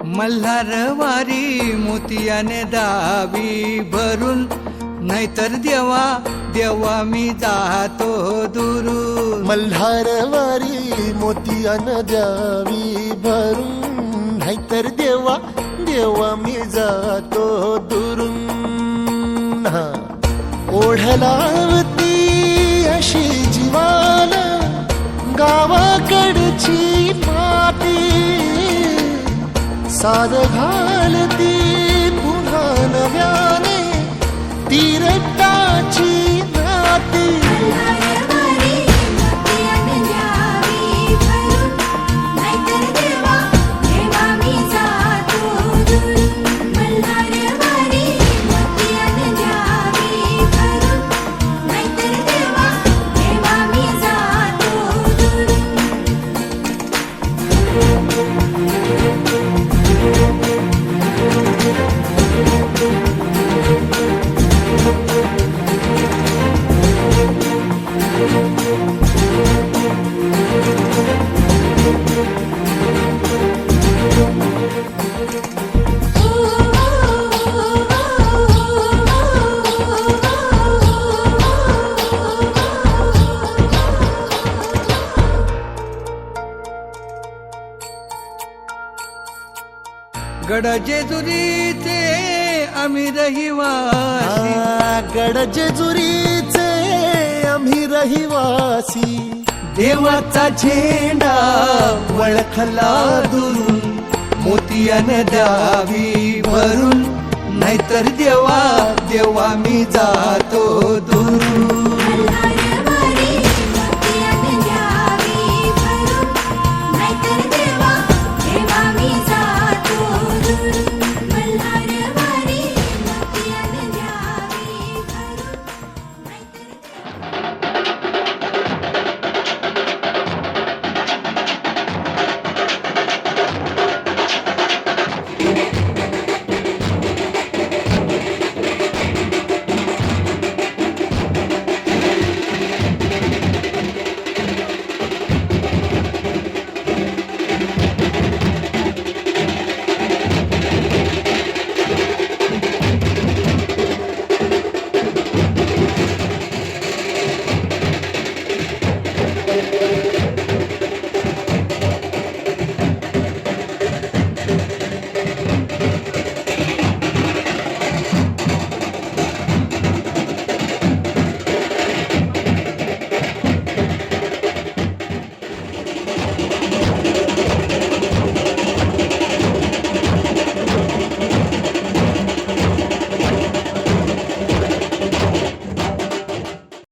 मल्हारवारी मोतियाने दावी भरून, नाहीतर देवा देवा मी जातो दुरून. मल्हारवारी मोतियानं द्यावी भरून, नाहीतर देवा देवा मी जातो दुरून. ओढलावती अशी जीवाला गावाकडची माती, साद घालती पुन्हा नव्याने तीरटाची नाती. गड जेजुरीचे आम्ही रहिवासी, गड जेजुरीचे आम्ही रहिवासी. देवाचा झेंडा वळखला दुरून, मोतियाने द्यावी भरून, नाहीतर देवा देवा मी जातो दुरून.